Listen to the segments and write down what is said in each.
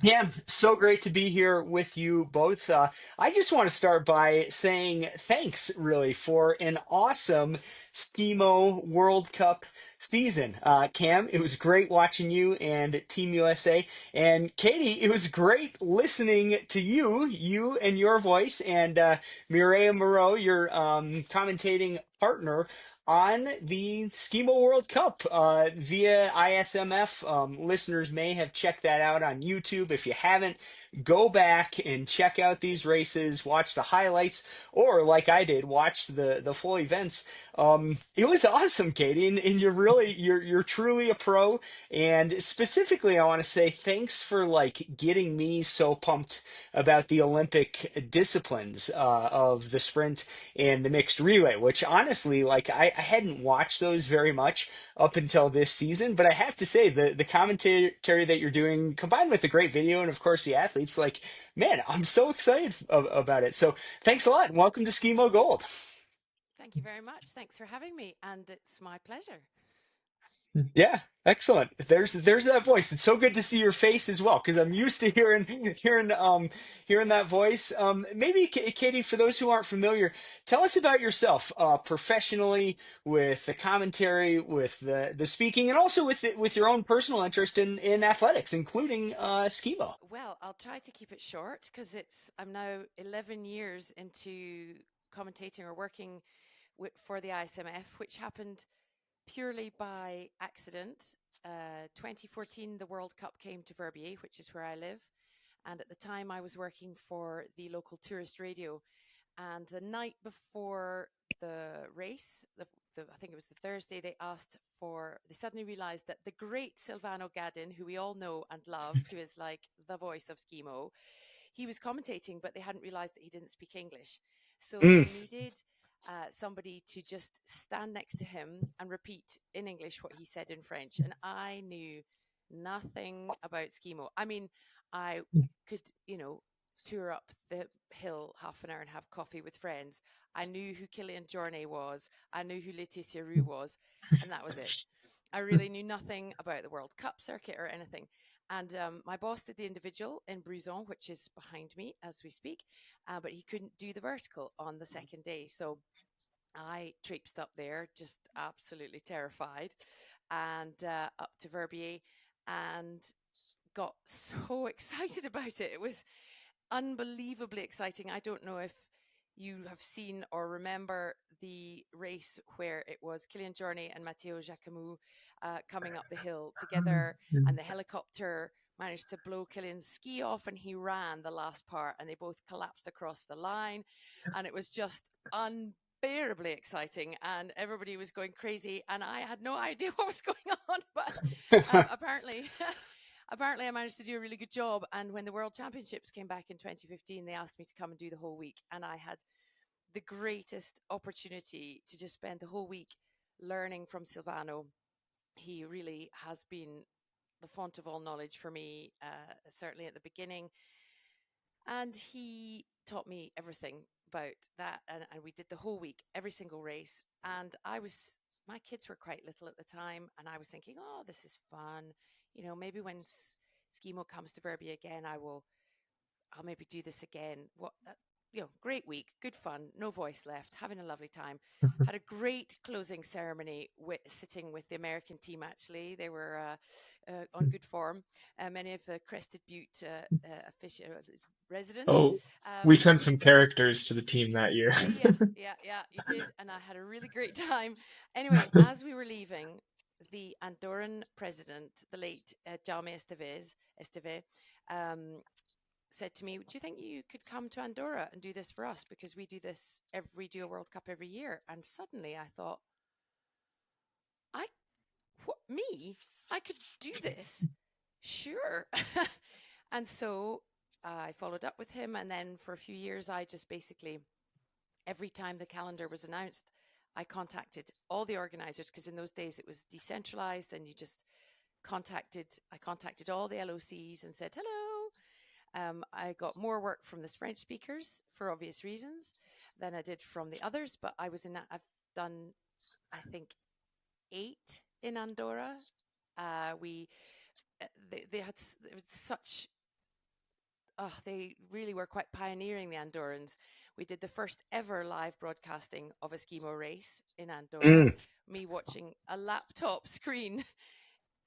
Yeah, so great to be here with you both. I just want to start by saying thanks, really, for an awesome Skimo World Cup season. Cam, it was great watching you and Team USA. And Katie, it was great listening to you and your voice, and Mireia Moreau, your commentating partner on the Skimo World Cup via ISMF. Listeners may have checked that out on YouTube. If you haven't, go back and check out these races, watch the highlights, or like I did, watch the full events. It was awesome, Katie, and you're truly a pro. And specifically, I want to say thanks for like getting me so pumped about the Olympic disciplines of the sprint and the mixed relay, which honestly, like I hadn't watched those very much up until this season. But I have to say the commentary that you're doing, combined with the great video and of course the athletes, like man, I'm so excited about it. So thanks a lot, and welcome to Skimo Gold. Thank you very much. Thanks for having me, and it's my pleasure. Yeah, excellent. There's that voice. It's so good to see your face as well because I'm used to hearing that voice. Maybe Katie, for those who aren't familiar, tell us about yourself professionally with the commentary, with the speaking, and also with your own personal interest in athletics, including skimo. Well, I'll try to keep it short because I'm now 11 years into commentating or working for the ISMF, which happened purely by accident. 2014, the World Cup came to Verbier, which is where I live. And at the time, I was working for the local tourist radio. And the night before the race, I think it was the Thursday, they suddenly realized that the great Silvano Gadin, who we all know and love, who is like the voice of Skimo, he was commentating, but they hadn't realized that he didn't speak English. So they Mm. needed somebody to just stand next to him and repeat in English what he said in French. And I knew nothing about Skimo. I mean, I could, tour up the hill half an hour and have coffee with friends. I knew who Kilian Jornet was. I knew who Laetitia Roux was, and that was it. I really knew nothing about the World Cup circuit or anything. And my boss did the individual in Bruzon, which is behind me as we speak, but he couldn't do the vertical on the second day. So I traipsed up there, just absolutely terrified, and up to Verbier and got so excited about it. It was unbelievably exciting. I don't know if you have seen or remember the race where it was Kilian Jornet and Matteo Giacomo coming up the hill together, and the helicopter managed to blow Kilian's ski off, and he ran the last part, and they both collapsed across the line, and it was just unbearably exciting, and everybody was going crazy, and I had no idea what was going on, but apparently apparently I managed to do a really good job. And when the World Championships came back in 2015, they asked me to come and do the whole week. And I had the greatest opportunity to just spend the whole week learning from Silvano. He really has been the font of all knowledge for me, certainly at the beginning. And he taught me everything about that. And we did the whole week, every single race. And my kids were quite little at the time. And I was thinking, oh, this is fun. Maybe when Skimo comes to Verbier again, I'll maybe do this again. Great week, good fun, no voice left, having a lovely time. Had a great closing ceremony sitting with the American team. Actually, they were on good form. Many of the Crested Butte residents. Oh, we Um, sent some characters to the team that year. yeah, you did, and I had a really great time. Anyway, as we were leaving, the Andorran president, the late Jaume Esteve, um, said to me, "Do you think you could come to Andorra and do this for us? Because we do a World Cup every year." And suddenly I thought, I, me, I could do this, sure. And so I followed up with him, and then for a few years, I just basically every time the calendar was announced, I contacted all the organizers because in those days it was decentralized, and I contacted all the LOCs and said hello. I got more work from the French speakers for obvious reasons than I did from the others, but I've done, I think, 8 in Andorra. We they had such, oh, they really were quite pioneering, the Andorrans. We did the first ever live broadcasting of a Skimo race in Andorra, Mm. me watching a laptop screen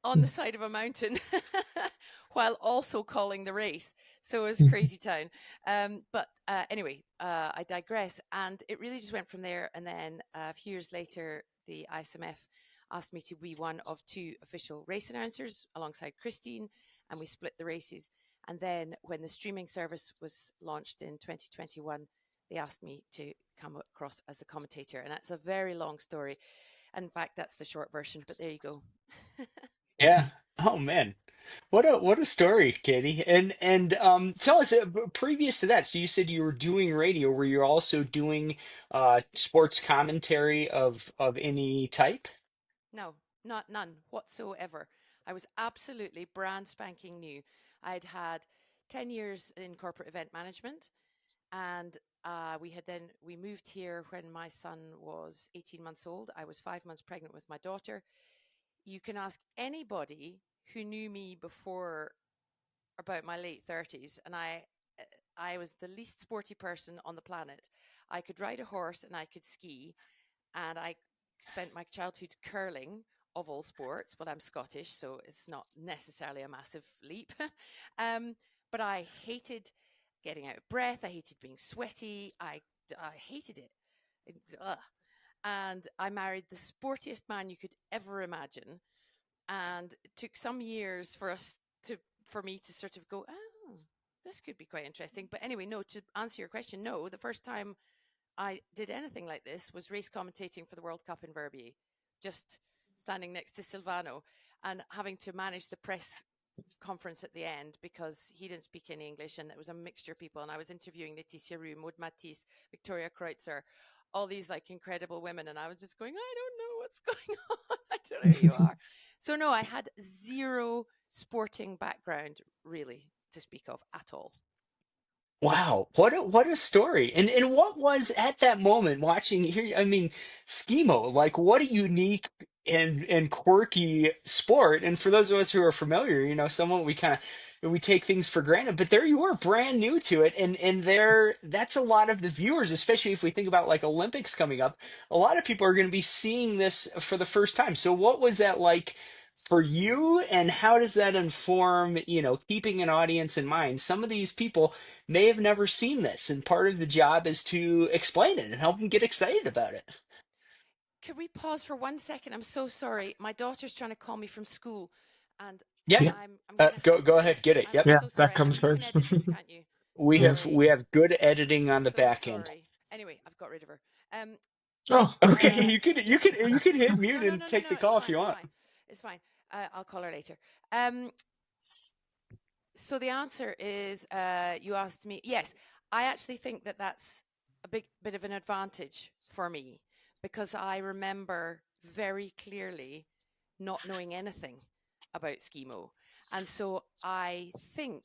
on the side of a mountain while also calling the race. So it was crazy town. But anyway, I digress. And it really just went from there. And then a few years later, the ISMF asked me to be one of two official race announcers alongside Christine, and we split the races. And then when the streaming service was launched in 2021, they asked me to come across as the commentator. And that's a very long story. In fact, that's the short version, but there you go. Yeah. Oh man. What a story, Katie. And tell us previous to that, so you said you were doing radio, were you also doing sports commentary of any type? No, not none whatsoever. I was absolutely brand spanking new. I'd had 10 years in corporate event management, and we moved here when my son was 18 months old. I was 5 months pregnant with my daughter. You can ask anybody who knew me before about my late 30s, and I was the least sporty person on the planet. I could ride a horse and I could ski, and I spent my childhood curling, of all sports, but I'm Scottish, so it's not necessarily a massive leap. um, but I hated getting out of breath. I hated being sweaty. I hated it. Ugh. And I married the sportiest man you could ever imagine. And it took some years for me to sort of go, oh, this could be quite interesting. But anyway, no, to answer your question, no, the first time I did anything like this was race commentating for the World Cup in Verbier, just standing next to Silvano and having to manage the press conference at the end because he didn't speak any English and it was a mixture of people. And I was interviewing Laetitia Roux, Maud Matisse, Victoria Kreutzer, all these like incredible women. And I was just going, I don't know what's going on. I don't know who you are. So no, I had zero sporting background really to speak of at all. Wow, what a story. And what was at that moment watching here, I mean, Skimo, like what a unique and quirky sport. And for those of us who are familiar, someone we take things for granted, but there you were brand new to it. And there that's a lot of the viewers, especially if we think about like Olympics coming up, a lot of people are going to be seeing this for the first time. So what was that like for you, and how does that inform, keeping an audience in mind? Some of these people may have never seen this, and part of the job is to explain it and help them get excited about it. Could we pause for 1 second? I'm so sorry. My daughter's trying to call me from school, and Yeah, Yeah, I'm gonna go have to go ahead, just. get it. Yep, I'm yeah, so that sorry. I comes mean, you can first. edit this, can't you? we Yeah. have Sorry. we have good editing on the So back end. sorry. Anyway, I've got rid of her. Um. Oh, Okay, okay. you could you Yes. could you could hit No. mute No. and No. No. take No. the It's call if fine. you It's want. fine. It's fine. I'll call her later. Um. So the answer is, you asked me. Yes, I actually think that that's a big bit of an advantage for me because I remember very clearly not knowing anything about Skimo. And so I think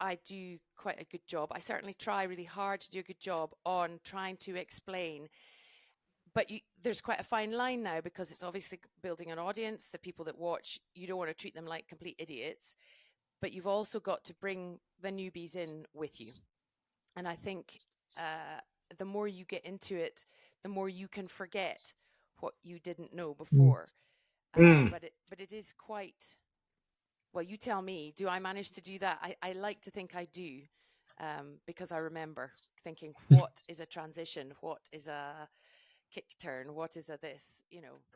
I do quite a good job. I certainly try really hard to do a good job on trying to explain. But there's quite a fine line now because it's obviously building an audience. The people that watch, you don't want to treat them like complete idiots, but you've also got to bring the newbies in with you. And I think the more you get into it, the more you can forget what you didn't know Mm. before. Mm. But it is quite, well, you tell me, do I manage to do that? I like to think I do, because I remember thinking, what is a transition? What is a kick turn? What is a this?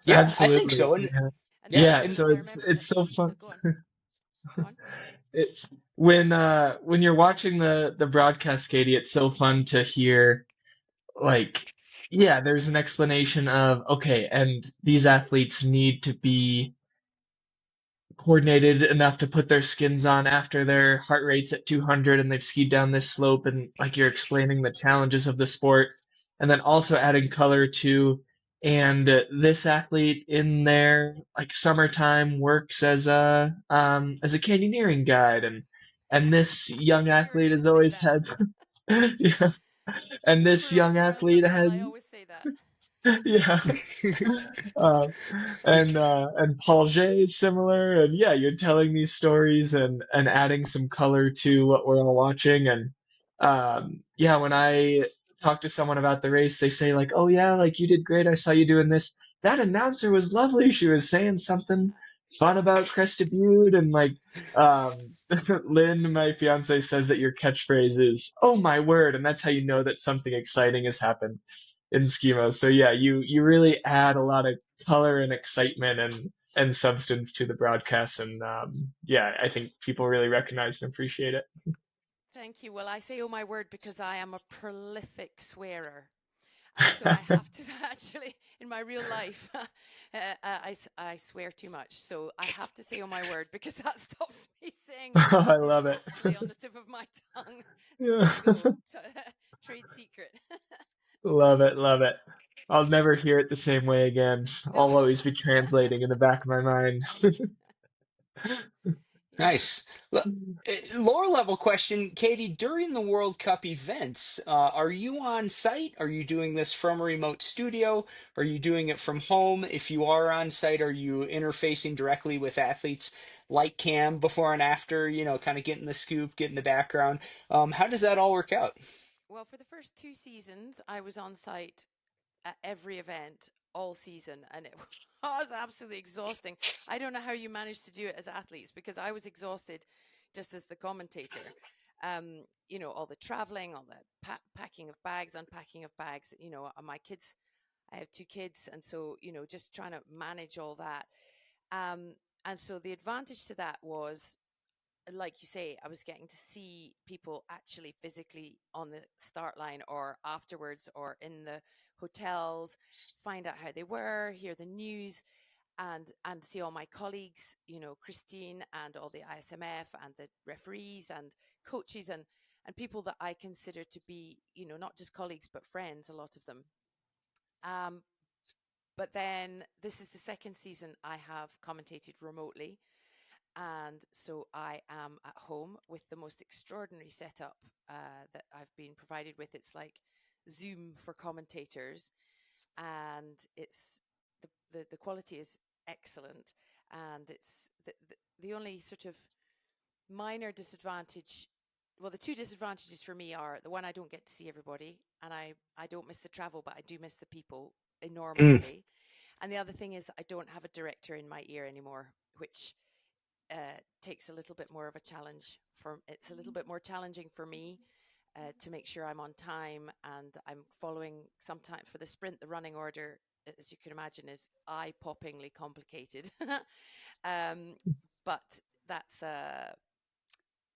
Yeah, I think Absolutely. so. And Yeah. And then yeah, Yeah, and because so I it's remember that. it's so fun. Go on, go on. It's when you're watching the broadcast, Katie, it's so fun to hear like yeah, there's an explanation of okay, and these athletes need to be coordinated enough to put their skins on after their heart rate's at 200 and they've skied down this slope and like you're explaining the challenges of the sport and then also adding color to and this athlete in their like summertime works as a canyoneering guide and this I young knew you were athlete going to has say always that. had yeah, and Just this for young athlete rehearsals, will I has always say that? Yeah. Uh, and Paul J is similar, and yeah, you're telling these stories and adding some color to what we're all watching. And yeah, when I talk to someone about the race, they say like, "Oh yeah, like you did great. I saw you doing this. That announcer was lovely. She was saying something fun about Crested Butte." And like Lynn, my fiance, says that your catchphrase is "Oh my word," and that's how you know that something exciting has happened in Skimo. So yeah, you really add a lot of color and excitement and substance to the broadcast, and yeah, I think people really recognize and appreciate it. Thank you. Well, I say oh my word because I am a prolific swearer. And so I have to actually, in my real life, I swear too much. So I have to say oh my word because that stops me saying I what is love it. actually on the tip of my tongue. So there Yeah. you go. Trade secret. Love it, love it. I'll never hear it the same way again. No. I'll always be translating in the back of my mind. Yeah. Nice. Lower level question, Katie, during the World Cup events, are you on site? Are you doing this from a remote studio? Are you doing it from home? If you are on site, are you interfacing directly with athletes like Cam before and after, kind of getting the scoop, getting the background? How does that all work out? Well, for the first 2 seasons, I was on site at every event all season, and it was absolutely exhausting. I don't know how you managed to do it as athletes because I was exhausted just as the commentator. All the traveling, all the packing of bags, unpacking of bags. My kids, I have 2 kids, and so just trying to manage all that. Um, and so the advantage to that was, like you say, I was getting to see people actually physically on the start line or afterwards or in the hotels, find out how they were, hear the news, and see all my colleagues, Christine and all the ISMF and the referees and coaches and people that I consider to be, not just colleagues but friends, a lot of them. Um, but then this is the second season I have commentated remotely. And so I am at home with the most extraordinary setup that I've been provided with. It's like Zoom for commentators, and it's the quality is excellent. And it's the only sort of minor disadvantage. Well, the two disadvantages for me are the one, I don't get to see everybody, and I don't miss the travel, but I do miss the people Mm, enormously. And the other thing is that I don't have a director in my ear anymore, which takes a little bit more of a challenge. It's a little bit more challenging for me to make sure I'm on time and I'm following. Sometimes for the sprint, the running order, as you can imagine, is eye-poppingly complicated. um, but that's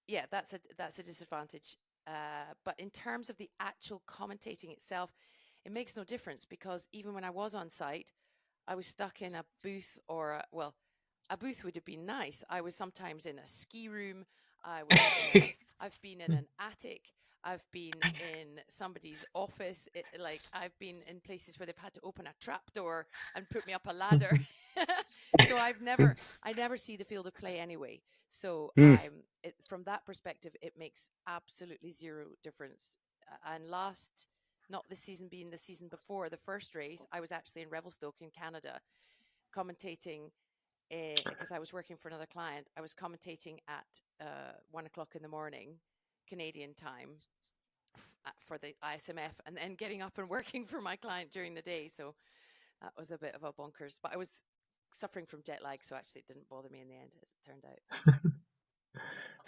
yeah, that's a disadvantage. But in terms of the actual commentating itself, it makes no difference because even when I was on site, I was stuck in a booth well, a booth would have been nice. I was sometimes in a ski room. I've been in an attic. I've been in somebody's office. I've been in places where they've had to open a trap door and put me up a ladder. So I never see the field of play anyway. So mm, from that perspective, it makes absolutely zero difference. And not this season being the season before the first race, I was actually in Revelstoke in Canada commentating because I was working for another client. I was commentating at 1 o'clock in the morning, Canadian time, for the ISMF, and then getting up and working for my client during the day. So that was a bit of a bonkers, but I was suffering from jet lag, so actually it didn't bother me in the end, as it turned out.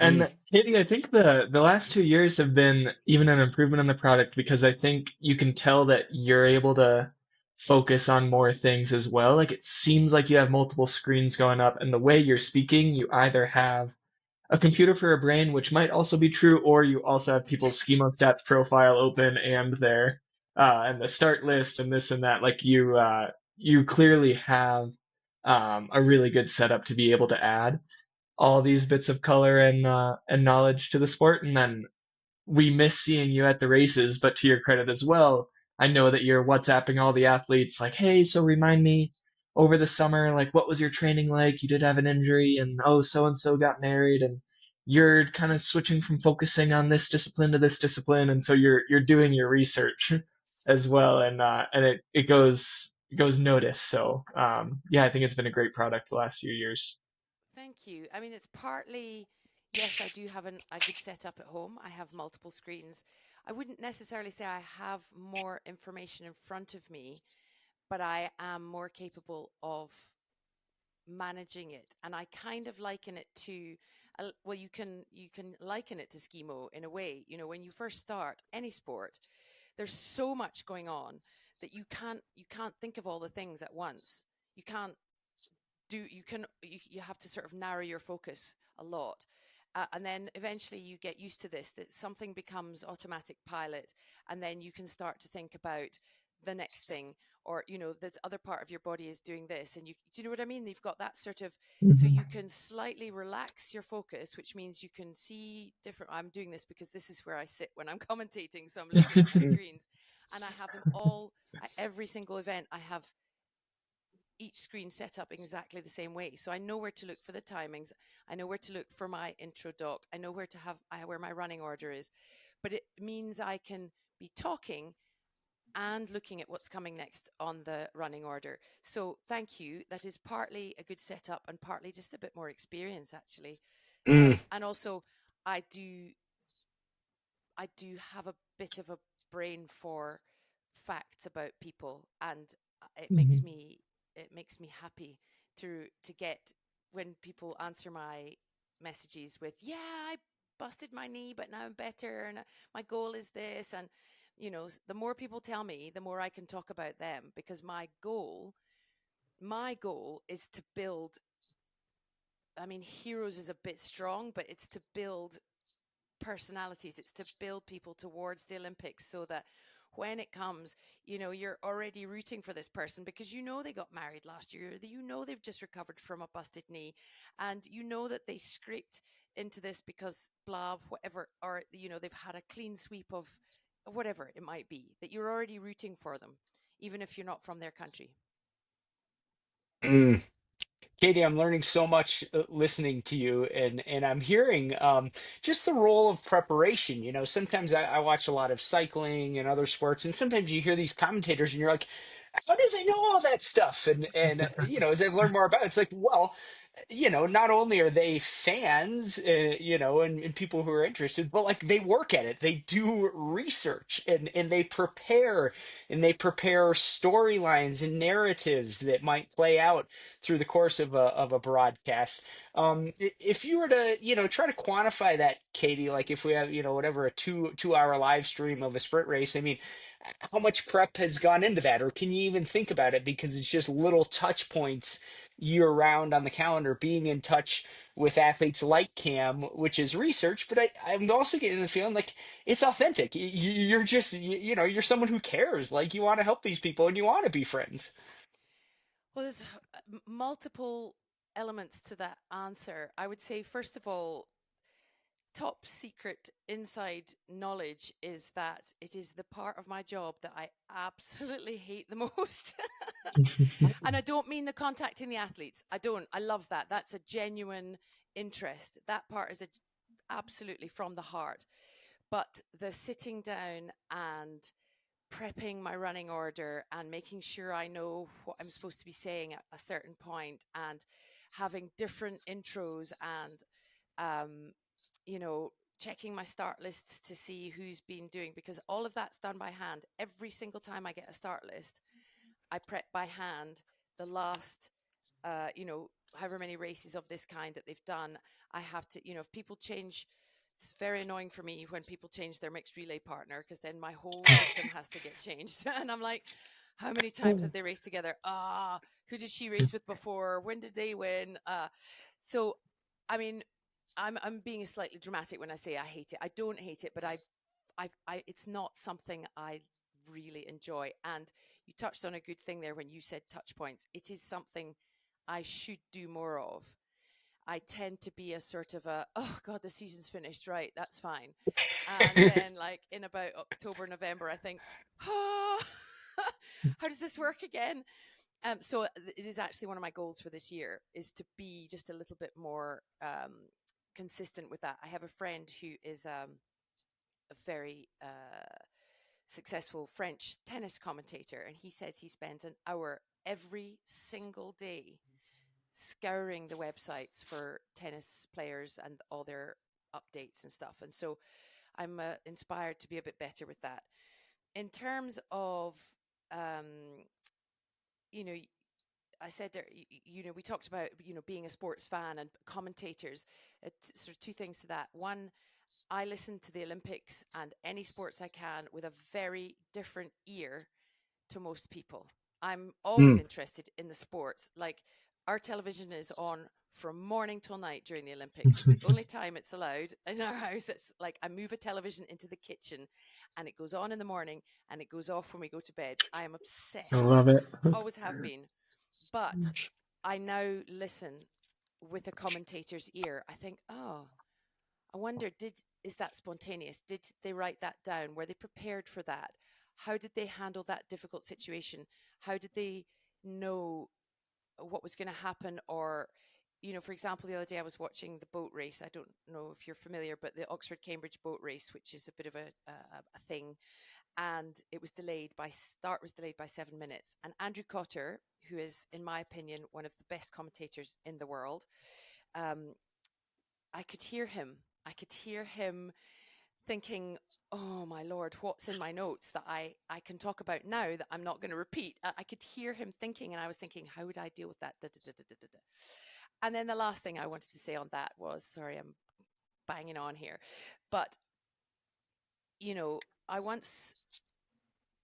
mm. And Katie, I think the last 2 years have been even an improvement in the product because I think you can tell that you're able to focus on more things as well. Like it seems like you have multiple screens going up, and the way you're speaking, you either have a computer for a brain, which might also be true, or you also have people's schema stats profile open and their and the start list and this and that. Like you clearly have a really good setup to be able to add all these bits of color and knowledge to the sport. And then we miss seeing you at the races, but to your credit as well, I know that you're WhatsApping all the athletes like, hey, so remind me over the summer, like what was your training like? You did have an injury, and oh, so and so got married, and you're kind of switching from focusing on this discipline to this discipline, and so you're doing your research. as well, and it goes noticed. So yeah, I think it's been a great product the last few years. Thank you. I mean, it's partly, yes, I do have a good setup at home. I have multiple screens. I wouldn't necessarily say I have more information in front of me, but I am more capable of managing it. And I kind of liken it to, well, you can liken it to Skimo in a way. You know, when you first start any sport, there's so much going on that you can't think of all the things at once. You can't you have to sort of narrow your focus a lot, and then eventually you get used to this, that something becomes automatic pilot, and then you can start to think about the next thing, or this other part of your body is doing this, and do you know what I mean? You've got that sort of, so Mhm. you can slightly relax your focus, which means you can see different. I'm doing this because this is where I sit when I'm commentating, so I'm looking at my screens, and I have them all. Every single event I have each screen set up exactly the same way. So I know where to look for the timings. I know where to look for my intro doc. I know where my running order is. But it means I can be talking and looking at what's coming next on the running order. So thank you. That is partly a good setup and partly just a bit more experience, actually. Mm, And also, I do I do have a bit of a brain for facts about people, and it makes Mhm. me it makes me happy to get when people answer my messages with, "Yeah, I busted my knee, but now I'm better, and my goal is this." And the more people tell me, the more I can talk about them, because my goal is to build. I mean, heroes is a bit strong, but it's to build personalities. It's to build people towards the Olympics, so that when it comes, you're already rooting for this person because they got married last year, that they've just recovered from a busted knee, and that they scraped into this because blah, whatever, or they've had a clean sweep of whatever it might be, that you're already rooting for them, even if you're not from their country. mm. Katie, I'm learning so much listening to you, and I'm hearing just the role of preparation. Sometimes I watch a lot of cycling and other sports, and sometimes you hear these commentators, and you're like, "How do they know all that stuff?" And as I've learned more about it, it's like, well, not only are they fans, and people who are interested, but like they work at it. They do research and they prepare storylines and narratives that might play out through the course of a broadcast. If you were to, try to quantify that, Katie, like if we have, whatever, a two hour live stream of a sprint race, I mean, how much prep has gone into that, or can you even think about it because it's just little touch points year round on the calendar, being in touch with athletes like Cam, which is research, but I'm also getting the feeling like it's authentic. You're just, you're someone who cares. Like you want to help these people and you want to be friends. Well, there's multiple elements to that answer. I would say, first of all, top secret inside knowledge is that it is the part of my job that I absolutely hate the most. And I don't mean the contacting the athletes. I don't. I love that. That's a genuine interest. That part is absolutely from the heart. But the sitting down and prepping my running order and making sure I know what I'm supposed to be saying at a certain point, and having different intros, and um, checking my start lists to see who's been doing, because all of that's done by hand. Every single time I get a start list, I prep by hand the last, however many races of this kind that they've done. I have to, if people change, it's very annoying for me when people change their mixed relay partner, because then my whole system has to get changed. And I'm like, how many times have they raced together? Who did she race with before? When did they win? So, I mean, I'm being slightly dramatic when I say I hate it. I don't hate it, but it's not something I really enjoy. And you touched on a good thing there when you said touch points. It is something I should do more of. I tend to be a sort of oh God, the season's finished, right? That's fine. And then, like in about October, November, I think, oh, how does this work again? So it is actually one of my goals for this year, is to be just a little bit more consistent with that. I have a friend who is a very successful French tennis commentator, and he says he spends an hour every single day scouring the websites for tennis players and all their updates and stuff. And so I'm inspired to be a bit better with that. In terms of, um, you know, I said there, we talked about, being a sports fan and commentators. Sort of two things to that. One, I listen to the Olympics and any sports I can with a very different ear to most people. I'm always Mm. interested in the sports. Like, our television is on from morning till night during the Olympics. It's the only time it's allowed in our house. It's like I move a television into the kitchen and it goes on in the morning and it goes off when we go to bed. I am I obsessed. love it. Always have been. But I now listen with a commentator's ear. I think, oh, I wonder, is that spontaneous? Did they write that down? Were they prepared for that? How did they handle that difficult situation? How did they know what was going to happen? Or, for example, the other day I was watching the boat race. I don't know if you're familiar, but the Oxford-Cambridge boat race, which is a bit of a thing, and start was delayed by 7 minutes. And Andrew Cotter, who is, in my opinion, one of the best commentators in the world, um, I could hear him. I could hear him thinking, oh my Lord, what's in my notes that I can talk about now that I'm not going to repeat? I could hear him thinking, and I was thinking, how would I deal with that? Da, da, da, da, da, da. And then the last thing I wanted to say on that was, sorry, I'm banging on here, but, I once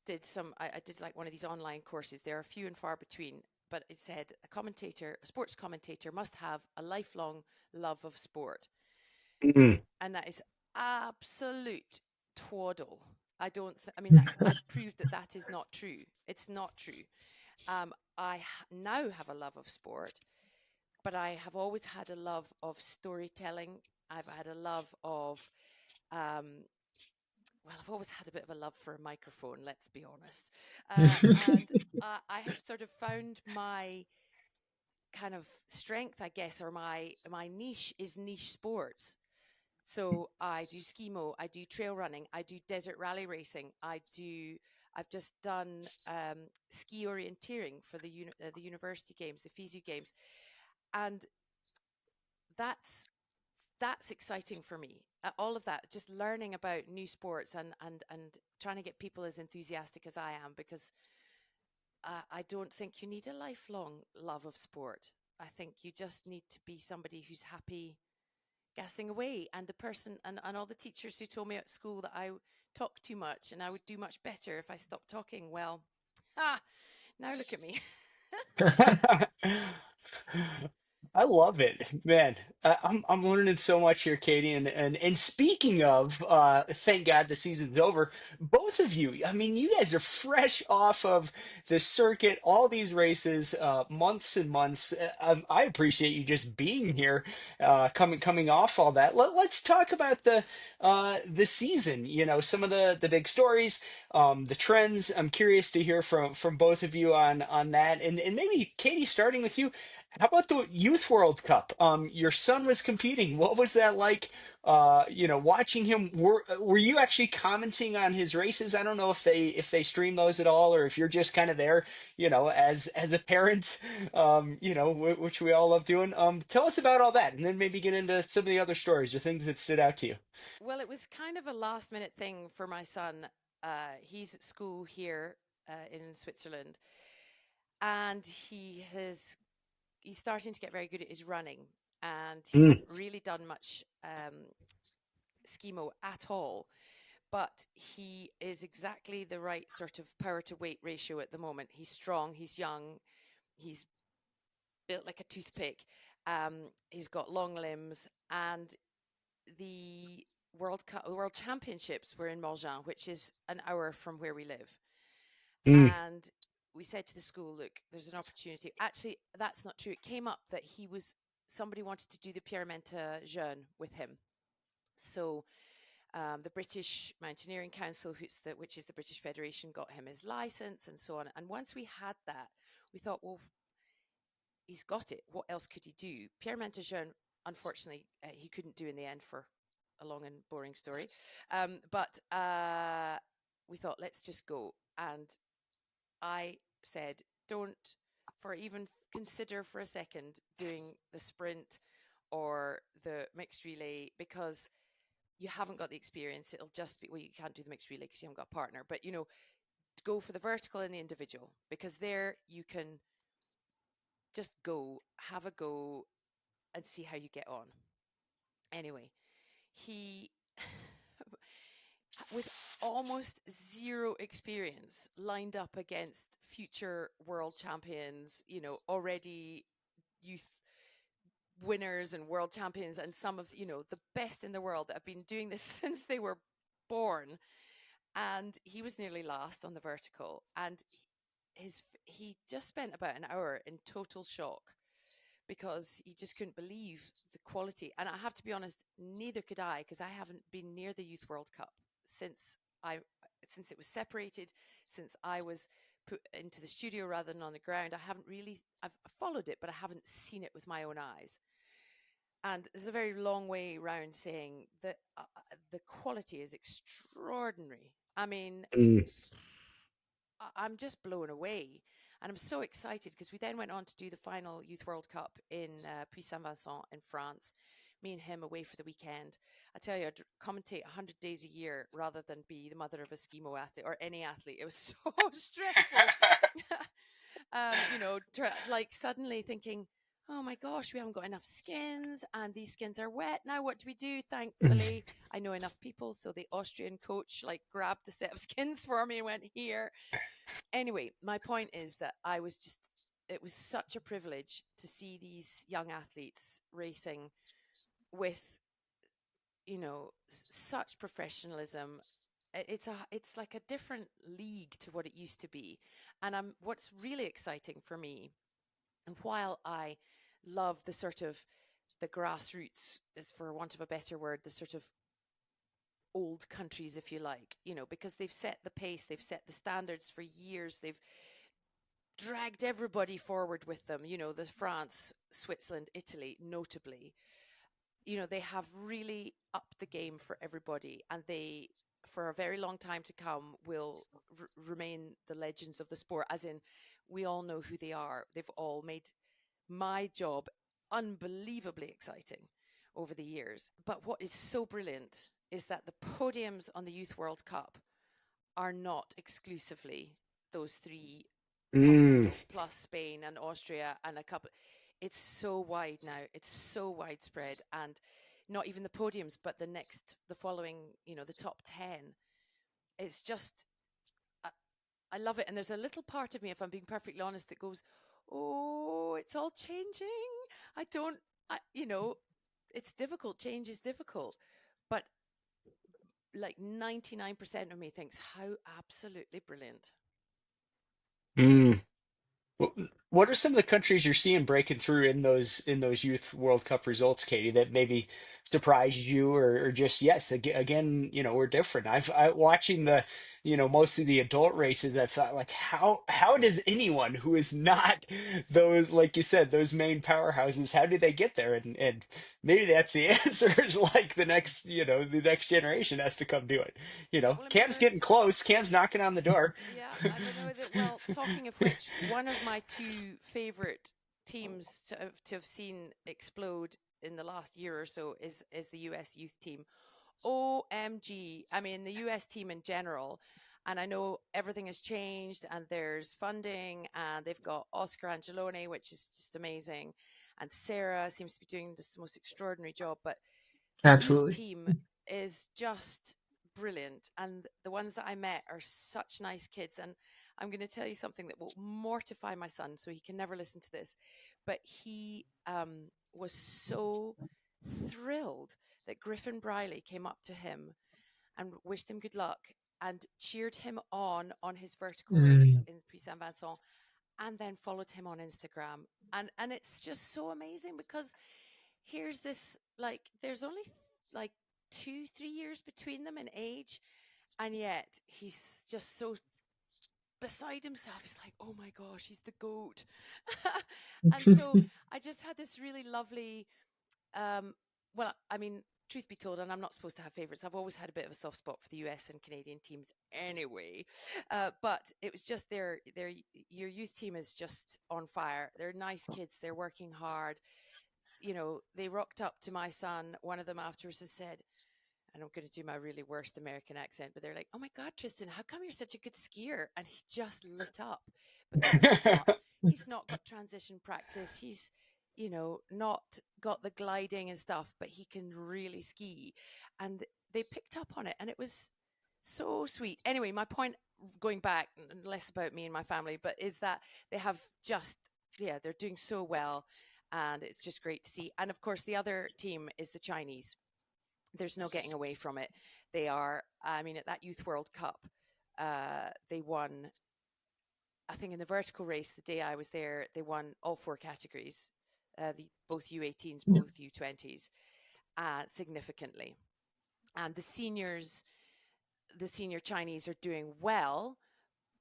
I did like one of these online courses. There are few and far between, but it said a sports commentator must have a lifelong love of sport. Mm. And that is absolute twaddle. I mean, that I've proved that that is not true. It's not true. I now have a love of sport, but I have always had a love of storytelling. I've had a love of, I've always had a bit of a love for a microphone, let's be honest. And I have sort of found my kind of strength, I guess, or my niche is niche sports. So I do skimo, I do trail running, I do desert rally racing, I've just done ski orienteering for the university games, the FISU games, and that's exciting for me. All of that, just learning about new sports and trying to get people as enthusiastic as I am, because I don't think you need a lifelong love of sport. I think you just need to be somebody who's happy gassing away. And the person and all the teachers who told me at school that I talk too much and I would do much better if I stopped talking, well, now look at me. I love it, man. I'm learning so much here, Katie. And speaking of, thank God the season's over. Both of you, I mean, you guys are fresh off of the circuit, all these races, months and months. I appreciate you just being here, coming off all that. Let's talk about the season. You know, some of the big stories, the trends. I'm curious to hear from both of you on that, and maybe Katie, starting with you. How about the Youth World Cup? Your son was competing. What was that like? Watching him. Were you actually commenting on his races? I don't know if they stream those at all, or if you're just kind of there, as a parent, which we all love doing. Tell us about all that, and then maybe get into some of the other stories or things that stood out to you. Well, it was kind of a last minute thing for my son. He's at school here in Switzerland, and he's starting to get very good at his running, and he Mm, hadn't really done much skimo at all. But he is exactly the right sort of power to weight ratio at the moment. He's strong, he's young, he's built like a toothpick, he's got long limbs, and the World Championships were in Morgin, which is an hour from where we live. mm, And we said to the school, look, there's an opportunity. Actually, that's not true. It came up that somebody wanted to do the Pyramenta Jeune with him. So the British Mountaineering Council, which is the British Federation, got him his license and so on. And once we had that, we thought, well, he's got it. What else could he do? Pyramenta Jeune, unfortunately, he couldn't do in the end for a long and boring story. But we thought, let's just go. And I said, don't for even consider for a second doing the sprint or the mixed relay, because you haven't got the experience. It'll just be, well, you can't do the mixed relay because you haven't got a partner, but go for the vertical and the individual, because there you can just have a go and see how you get on. Anyway, he, with almost zero experience, lined up against future world champions, already youth winners and world champions, and some of, the best in the world that have been doing this since they were born. And he was nearly last on the vertical. And he just spent about an hour in total shock because he just couldn't believe the quality. And I have to be honest, neither could I, because I haven't been near the Youth World Cup since it was separated, since I was put into the studio rather than on the ground. I've followed it, but I haven't seen it with my own eyes. And there's a very long way around saying that the quality is extraordinary. I mean, I'm just blown away. And I'm so excited because we then went on to do the final Youth World Cup in Puy-Saint-Vincent in France. Me and him away for the weekend. I tell you, I'd commentate 100 days a year rather than be the mother of a Skimo athlete or any athlete. It was so stressful. Like suddenly thinking, oh my gosh, we haven't got enough skins and these skins are wet. Now what do we do? Thankfully, I know enough people. So the Austrian coach grabbed a set of skins for me and went, here. Anyway, my point is that it was such a privilege to see these young athletes racing with, such professionalism. It's like a different league to what it used to be. And what's really exciting for me, and while I love the sort of the grassroots, is for want of a better word, the sort of old countries, if you like, because they've set the pace, they've set the standards for years, they've dragged everybody forward with them, the France, Switzerland, Italy, notably, they have really upped the game for everybody, and they, for a very long time to come, will remain the legends of the sport, as in we all know who they are. They've all made my job unbelievably exciting over the years. But what is so brilliant is that the podiums on the Youth World Cup are not exclusively those three, plus Spain and Austria and a couple. It's so wide now. It's so widespread, and not even the podiums, but the following, the top 10. It's just, I love it. And there's a little part of me, if I'm being perfectly honest, that goes, oh, it's all changing. It's difficult. Change is difficult. But 99% of me thinks, how absolutely brilliant. What are some of the countries you're seeing breaking through in those Youth World Cup results, Catie, that maybe surprised you, or just, yes, again, we're different. Watching most of the adult races, I thought, like, how does anyone who is not those, like you said, those main powerhouses, how do they get there? And maybe that's the answer, is like the next generation has to come do it. Yeah, well, I mean, Cam's getting close. Cam's knocking on the door. yeah, I mean, well, talking of which, one of my two favorite teams to have seen explode in the last year or so is the US youth team. OMG. I mean, the US team in general. And I know everything has changed and there's funding and they've got Oscar Angeloni, which is just amazing. And Sarah seems to be doing just the most extraordinary job. But the youth Absolutely. team is just brilliant. And the ones that I met are such nice kids. And I'm going to tell you something that will mortify my son, so he can never listen to this. But he was so thrilled that Griffin Briley came up to him and wished him good luck and cheered him on his vertical race in Puy-Saint-Vincent, and then followed him on Instagram. And it's just so amazing, because here's this, there's only 2-3 years between them in age, and yet he's just so beside himself. He's like, oh my gosh, he's the GOAT. And so I just had this really lovely, well, I mean, truth be told, and I'm not supposed to have favorites, I've always had a bit of a soft spot for the US and Canadian teams anyway. But it was just your youth team is just on fire. They're nice kids. They're working hard. They rocked up to my son. One of them afterwards has said, and I'm going to do my really worst American accent, but they're like, "Oh my God, Tristan, how come you're such a good skier?" And he just lit up because he's not got transition practice. He's, not got the gliding and stuff, but he can really ski. And they picked up on it, and it was so sweet. Anyway, my point, going back, less about me and my family, but is that they have just, yeah, they're doing so well. And it's just great to see. And of course, the other team is the Chinese. There's no getting away from it. They are, I mean, at that Youth World Cup, they won, I think in the vertical race, the day I was there, they won all 4 categories, both U18s, both U20s, significantly. And the senior Chinese are doing well,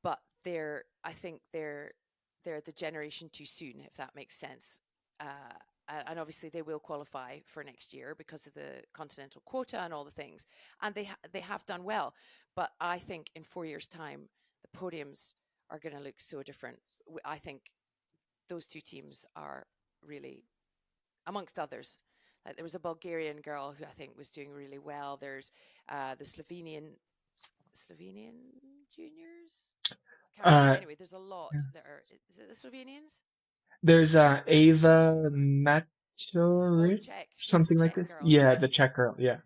but I think they're the generation too soon, if that makes sense. And obviously they will qualify for next year because of the continental quota and all the things. And they have done well. But I think in 4 years' time, the podiums are going to look so different. I think those two teams are really, amongst others. Like there was a Bulgarian girl who I think was doing really well. There's the Slovenian juniors. Can't remember. Uh, Anyway, there's a lot that are. Is it the Slovenians? there's Ava Oh, Matoric, Czech. She's the something like Czech this. girl. Yeah, the Yes. Czech girl. Yeah.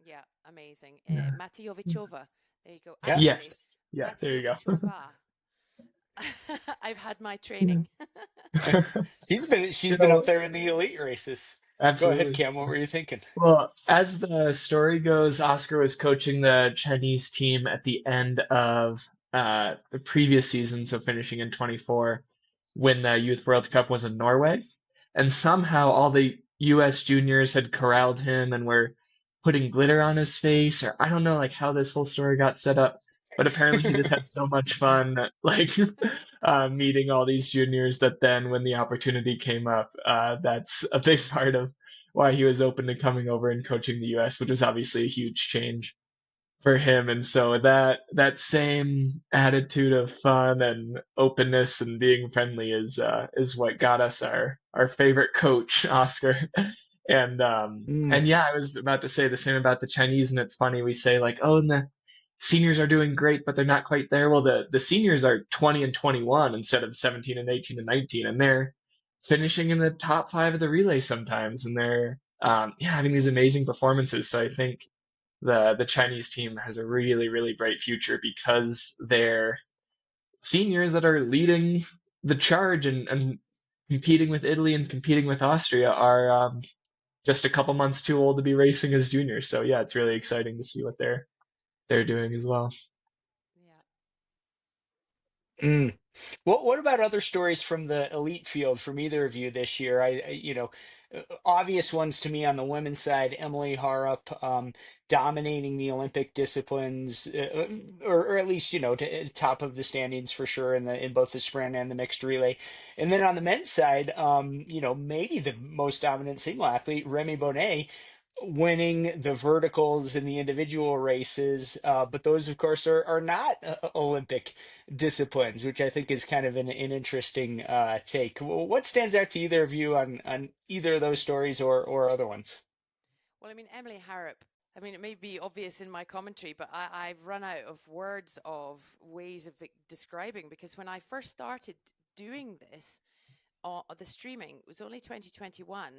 Yeah, amazing. Yeah. Matijovichova. There you go. Yeah. Actually, Yes. Yeah, there you go. Matijovichova. I've had my training. She's been up there in the elite races. Go ahead, Absolutely. Cam. What were you thinking? Well, as the story goes, Oscar was coaching the Chinese team at the end of the previous season, so finishing in 24, when the Youth World Cup was in Norway. And somehow all the US juniors had corralled him and were putting glitter on his face, or I don't know like how this whole story got set up. But apparently he just had so much fun, like meeting all these juniors that then when the opportunity came up, that's a big part of why he was open to coming over and coaching the US, which was obviously a huge change for him. And so that same attitude of fun and openness and being friendly is what got us our favorite coach, Oscar. And Mm. yeah, I was about to say the same about the Chinese, and it's funny we say like, oh, and the seniors are doing great, but they're not quite there. Well, the seniors are 20 and 21 instead of 17 and 18 and 19, and they're finishing in the top five of the relay sometimes, and they're yeah, having these amazing performances. So I think the Chinese team has a really bright future because they're seniors that are leading the charge and competing with Italy and competing with Austria are just a couple months too old to be racing as juniors. So yeah, it's really exciting to see what they're doing as well. Yeah. Mm. What about other stories from the elite field from either of you this year? Obvious ones to me on the women's side, Emily Harrop dominating the Olympic disciplines, or at least top of the standings for sure in both the sprint and the mixed relay. And then on the men's side, maybe the most dominant single athlete, Remy Bonnet, winning the verticals in the individual races, but those, of course, are not Olympic disciplines, which I think is kind of an interesting take. What stands out to either of you on either of those stories or other ones? Well, I mean, Emily Harrop, I mean, it may be obvious in my commentary, but I've run out of words of ways of describing, because when I first started doing this, the streaming, it was only 2021,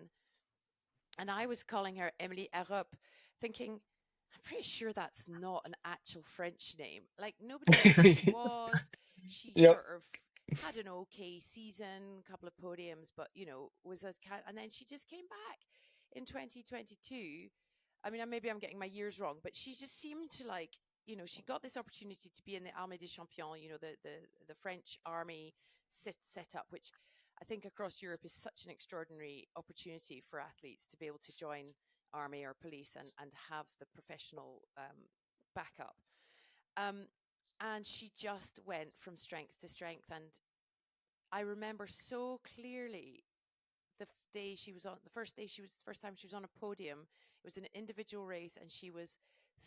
and I was calling her Emily Harrop, thinking, I'm pretty sure that's not an actual French name. Like, nobody knew who she was. She Yep. sort of had an okay season, a couple of podiums, but, was a kind, and then she just came back in 2022. I mean, maybe I'm getting my years wrong, but she just seemed to like, she got this opportunity to be in the Armée des Champions, the French army set up, which I think across Europe is such an extraordinary opportunity for athletes to be able to join army or police and have the professional backup. And she just went from strength to strength. And I remember so clearly the first time she was on a podium It was an individual race, and she was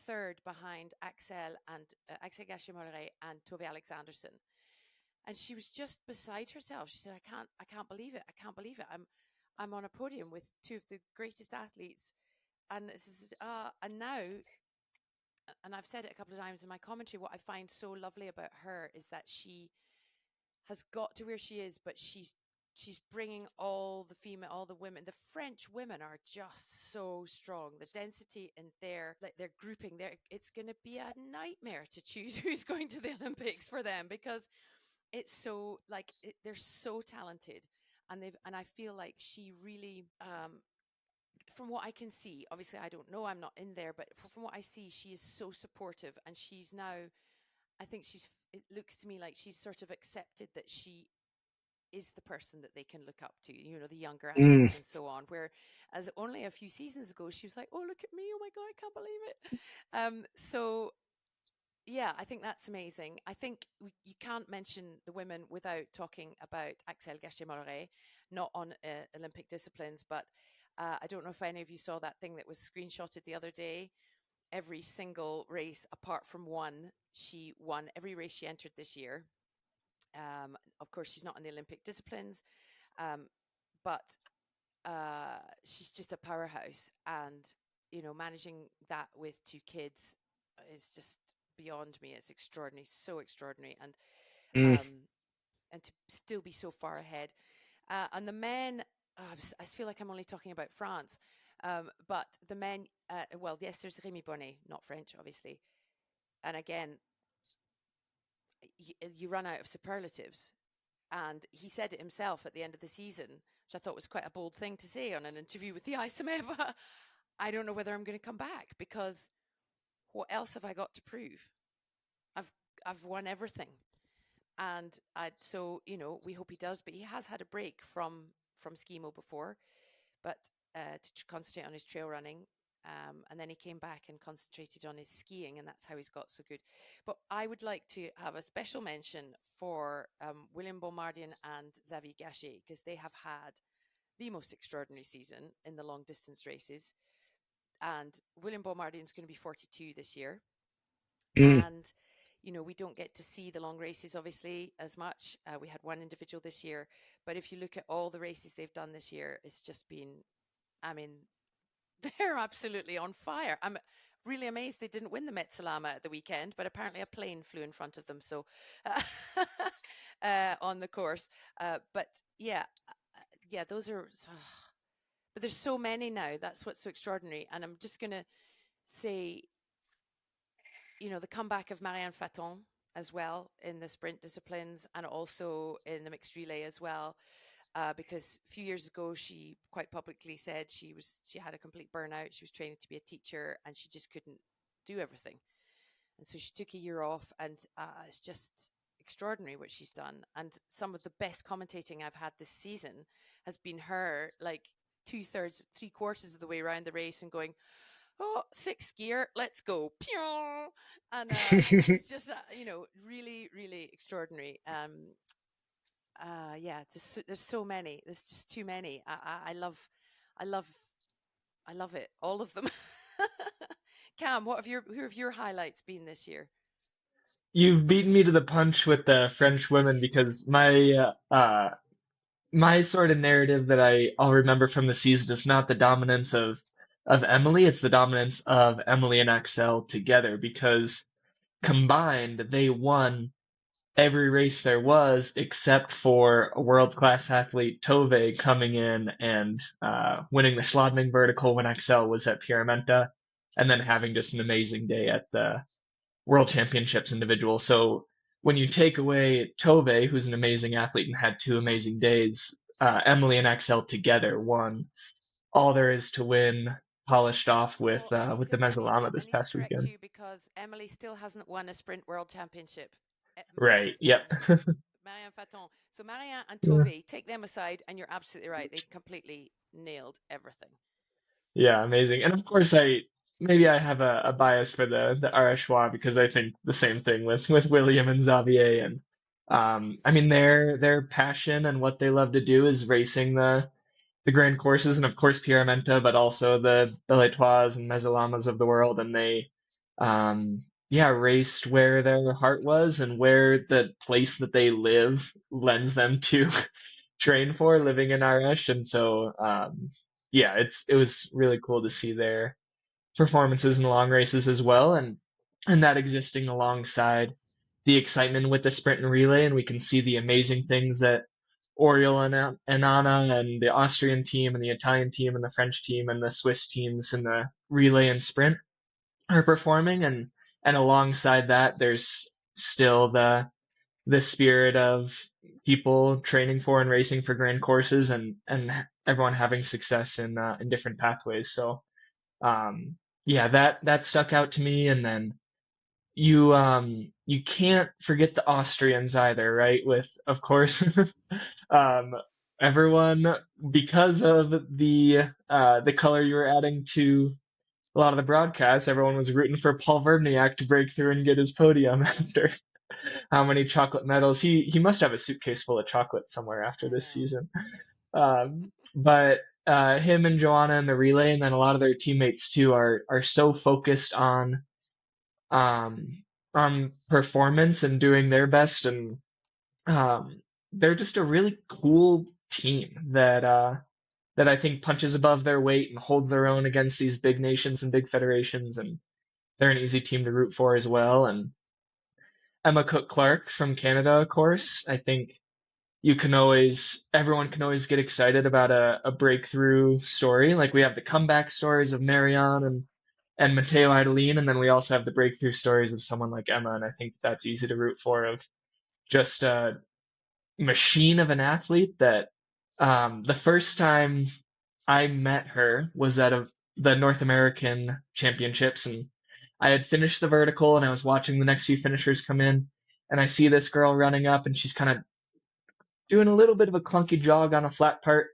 third behind Axel Gachet-Molleret and Tove Alexanderson. And she was just beside herself. She said, I can't believe it. I can't believe it. I'm on a podium with two of the greatest athletes. And this is, and now, and I've said it a couple of times in my commentary, what I find so lovely about her is that she has got to where she is, but she's bringing all the women. The French women are just so strong. The density in their grouping there, it's going to be a nightmare to choose who's going to the Olympics for them, because it's so they're so talented, and I feel like she really, from what I can see, obviously I don't know, I'm not in there, but from what I see, she is so supportive, and she's now, I think it looks to me like she's sort of accepted that she is the person that they can look up to, the younger Mm. athletes and so on. Where as only a few seasons ago, she was like, oh, look at me. Oh my God, I can't believe it. So yeah, I think that's amazing. I think you can't mention the women without talking about Axel Gachet-Molleret, not on Olympic disciplines, but I don't know if any of you saw that thing that was screenshotted the other day. Every single race apart from one, she won every race she entered this year. Of course, she's not in the Olympic disciplines, but she's just a powerhouse. And, managing that with two kids is just beyond me. It's extraordinary, so extraordinary. Mm. And to still be so far ahead. And the men, I feel like I'm only talking about France, but the men, well, yes, there's Rémi Bonnet, not French, obviously. And again, you run out of superlatives. And he said it himself at the end of the season, which I thought was quite a bold thing to say on an interview with the ISMEV. I don't know whether I'm going to come back, because what else have I got to prove? I've won everything. And so, we hope he does, but he has had a break from Skimo before, but to concentrate on his trail running. And then he came back and concentrated on his skiing, and that's how he's got so good. But I would like to have a special mention for William Beaumardian and Xavier Gachet, because they have had the most extraordinary season in the long distance races. And William Beaumardian is going to be 42 this year. Mm. And, we don't get to see the long races, obviously, as much. We had one individual this year. But if you look at all the races they've done this year, it's just been, I mean, they're absolutely on fire. I'm really amazed they didn't win the Metzalama at the weekend, but apparently a plane flew in front of them. So on the course. But yeah, those are, but there's so many now. That's what's so extraordinary. And I'm just going to say, the comeback of Marianne Faton as well in the sprint disciplines, and also in the mixed relay as well. Because a few years ago, she quite publicly said she had a complete burnout. She was training to be a teacher, and she just couldn't do everything. And so she took a year off, and it's just extraordinary what she's done. And some of the best commentating I've had this season has been her, like 2/3, 3/4 of the way around the race, and going, oh, sixth gear, let's go. Pew! And she's just, really, really extraordinary. Yeah, there's so many. There's just too many. I love it. All of them. Cam, who have your highlights been this year? You've beaten me to the punch with the French women because my sort of narrative that I'll remember from the season is not the dominance of Emily, it's the dominance of Emily and Axel together, because combined they won every race there was except for a world-class athlete Tove coming in and winning the Schladming vertical when Axel was at Pyramenta, and then having just an amazing day at the World Championships individual. So when you take away Tove, who's an amazing athlete and had two amazing days, Emily and Axel together won all there is to win, polished off Oh, with the Mezzalama I this need to past correct weekend. you, because Emily still hasn't won a sprint world championship. Right. Yep. Marianne Faton. So Marianne and Yeah. Tove, take them aside, and you're absolutely right. They completely nailed everything. Yeah, amazing. And of course, maybe I have a bias for the Arrachois because I think the same thing with William and Xavier. And I mean their passion and what they love to do is racing the grand courses, and of course Pyramenta, but also the Belletoises and Mesolamas of the world, and they yeah, raced where their heart was and where the place that they live lends them to train for, living in Irish. And so yeah, it was really cool to see their performances in the long races as well, and that existing alongside the excitement with the sprint and relay, and we can see the amazing things that Oriol and Anna and the Austrian team and the Italian team and the French team and the Swiss teams in the relay and sprint are performing, and alongside that there's still the spirit of people training for and racing for grand courses, and everyone having success in different pathways. So yeah, that stuck out to me. And then you can't forget the Austrians either, right? With, of course, um everyone, because of the color you were adding to a lot of the broadcasts, everyone was rooting for Paul Verbniak to break through and get his podium after how many chocolate medals. He must have a suitcase full of chocolate somewhere after I this know. season. But him and Joanna in the relay, and then a lot of their teammates too, are so focused um, on performance and doing their best, and um, they're just a really cool team that I think punches above their weight and holds their own against these big nations and big federations, and they're an easy team to root for as well. And Emma Cook Clark from Canada, of course, I think everyone can always get excited about a breakthrough story. Like we have the comeback stories of Marianne and Matteo Idolin, and then we also have the breakthrough stories of someone like Emma, and I think that's easy to root for, of just a machine of an athlete that the first time I met her was at the North American Championships, and I had finished the vertical and I was watching the next few finishers come in, and I see this girl running up and she's kind of doing a little bit of a clunky jog on a flat part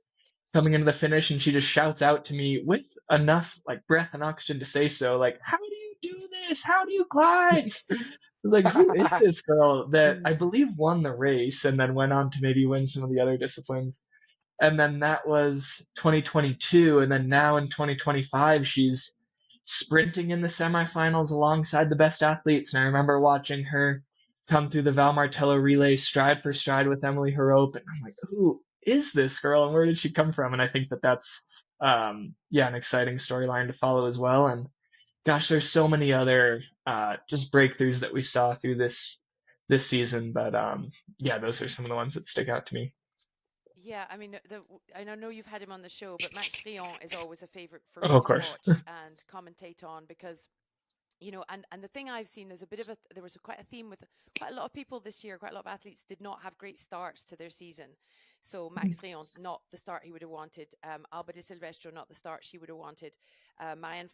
coming into the finish, and she just shouts out to me with enough like breath and oxygen to say so, like, "How do you do this? How do you climb?" I was like, "Who is this girl that I believe won the race and then went on to maybe win some of the other disciplines?" And then that was 2022, and then now in 2025 she's sprinting in the semifinals alongside the best athletes. And I remember watching her come through the Val Martello relay stride for stride with Emily Harope, and I'm like, who is this girl and where did she come from? And I think that's yeah, an exciting storyline to follow as well. And gosh, there's so many other just breakthroughs that we saw through this season, but yeah, those are some of the ones that stick out to me. Yeah, I mean, I don't know you've had him on the show, but Max Trion is always a favorite for Oh, me of to course. watch and commentate on because and the thing I've seen, there was quite a theme with quite a lot of people this year. Quite a lot of athletes did not have great starts to their season. So Max Trion, not the start he would have wanted. Alba Di Silvestro, not the start she would have wanted. Mariana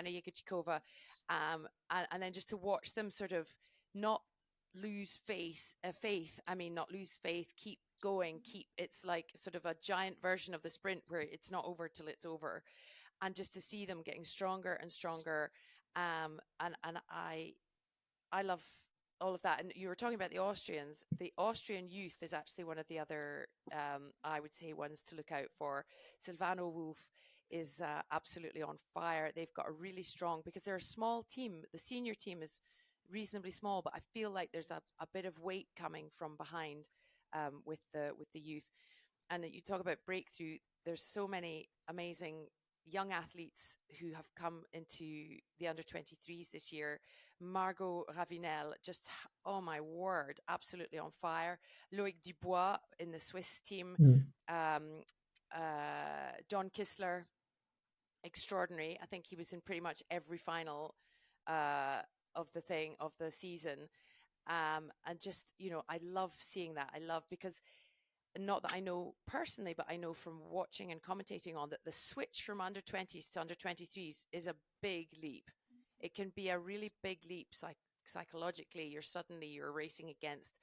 Jegorchikova, and then just to watch them sort of not lose faith. I mean, not lose faith. Keep going. It's like sort of a giant version of the sprint where it's not over till it's over, and just to see them getting stronger and stronger. And I love all of that. And you were talking about the Austrians. The Austrian youth is actually one of the other, I would say, ones to look out for. Silvano Wolf is absolutely on fire. They've got a really strong, because they're a small team. The senior team is reasonably small, but I feel like there's a bit of weight coming from behind with the youth. And you talk about breakthrough. There's so many amazing young athletes who have come into the under 23s this year. Margot Ravinel, just, oh my word, absolutely on fire. Loic Dubois in the Swiss team. Mm. John Kissler, extraordinary. I think he was in pretty much every final uh, of the season. And just, I love seeing that. I love, because not that I know personally, but I know from watching and commentating on that the switch from under 20s to under 23s is a big leap. It can be a really big leap psychologically. You're racing against